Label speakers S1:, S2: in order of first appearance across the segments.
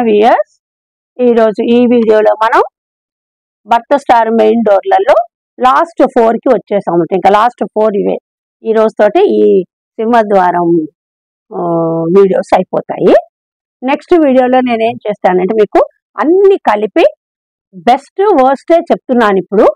S1: Viewers, ఈరోజు ఈ వీడియోలో మనం భర్త స్టార్ మెయిన్ డోర్లలో లాస్ట్ 4కి వచ్చేసాము. ఇంకా లాస్ట్ 4 ఇవే. ఈ రోజుతోటి ఈ సింహద్వారం వీడియోస్ అయిపోతాయి. నెక్స్ట్ వీడియోలో నేనేం చేస్తానంటే మీకు అన్ని కలిపి బెస్ట్ వర్స్టే చెప్తున్నాను. ఇప్పుడు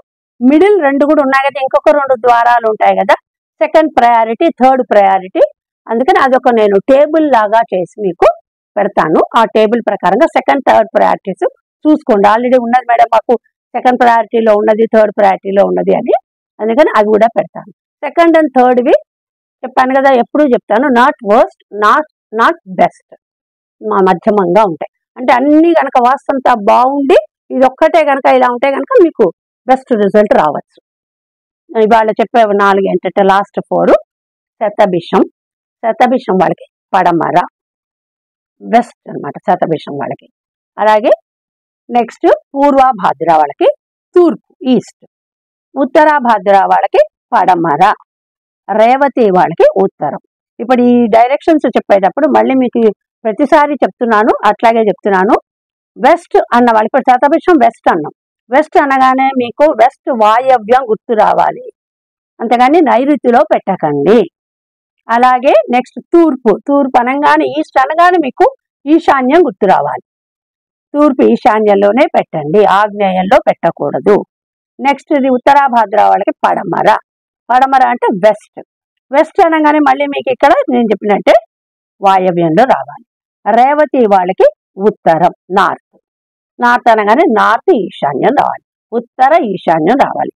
S1: మిడిల్ 2 కూడా ఉన్నాయి కదా, ఇంకొక 2 ద్వారాలు ఉంటాయి కదా, సెకండ్ ప్రయారిటీ, థర్డ్ ప్రయారిటీ. అందుకని అదొక నేను టేబుల్ లాగా చేసి మీకు పెడతాను. ఆ టేబుల్ ప్రకారంగా సెకండ్ థర్డ్ ప్రయారిటీస్ చూసుకోండి. ఆల్రెడీ ఉన్నది మేడం, మాకు సెకండ్ ప్రయారిటీలో ఉన్నది, థర్డ్ ప్రయారిటీలో ఉన్నది అని. అందుకని అవి కూడా పెడతాను. సెకండ్ అండ్ థర్డ్వి చెప్పాను కదా, ఎప్పుడూ చెప్తాను, నాట్ వర్స్ట్, నాట్ బెస్ట్, మా మధ్యమంగా ఉంటాయి. అంటే అన్ని కనుక వాస్తంతా బాగుండి ఇది ఒక్కటే కనుక ఇలా ఉంటే కనుక మీకు బెస్ట్ రిజల్ట్ రావచ్చు. ఇవాళ చెప్పే 4 ఏంటంటే లాస్ట్ 4 శతభిషం వాళ్ళకి పడమర బెస్ట్ అనమాట, శతభిషం వాళ్ళకి. అలాగే నెక్స్ట్ పూర్వభాద్ర వాళ్ళకి తూర్పు, ఈస్ట్. ఉత్తరాభాద్ర వాళ్ళకి పడమర, రేవతి వాళ్ళకి ఉత్తరం. ఇప్పుడు ఈ డైరెక్షన్స్ చెప్పేటప్పుడు మళ్ళీ మీకు ప్రతిసారి చెప్తున్నాను, అట్లాగే చెప్తున్నాను. వెస్ట్ అన్న వాళ్ళకి, ఇప్పుడు శతభిషం వెస్ట్ అన్నాం. వెస్ట్ అనగానే మీకు వెస్ట్ వాయవ్యం గుర్తు రావాలి, అంతేగాని నైరుతిలో పెట్టకండి. అలాగే నెక్స్ట్ తూర్పు అనగానే, ఈస్ట్ అనగానే మీకు ఈశాన్యం గుర్తు రావాలి. తూర్పు ఈశాన్యంలోనే పెట్టండి, ఆగ్నేయంలో పెట్టకూడదు. నెక్స్ట్ ఇది ఉత్తరాభాద్ర వాళ్ళకి పడమర అంటే వెస్ట్ అనగానే మళ్ళీ మీకు ఇక్కడ నేను చెప్పినట్టే వాయవ్యంలో రావాలి. రేవతి వాళ్ళకి ఉత్తరం, నార్త్ అనగానే నార్త్ ఈశాన్యం రావాలి, ఉత్తర ఈశాన్యం రావాలి.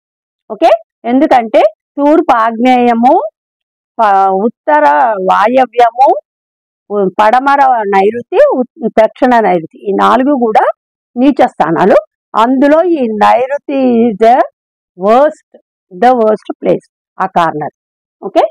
S1: ఓకే, ఎందుకంటే తూర్పు ఆగ్నేయము, ఉత్తర వాయవ్యము, పడమర నైరుతి, దక్షిణ నైరుతి, ఈ 4 కూడా నీచ స్థానాలు. అందులో ఈ నైరుతి ద వర్స్ట్ ప్లేస్, ఆ కార్నర్. ఓకే,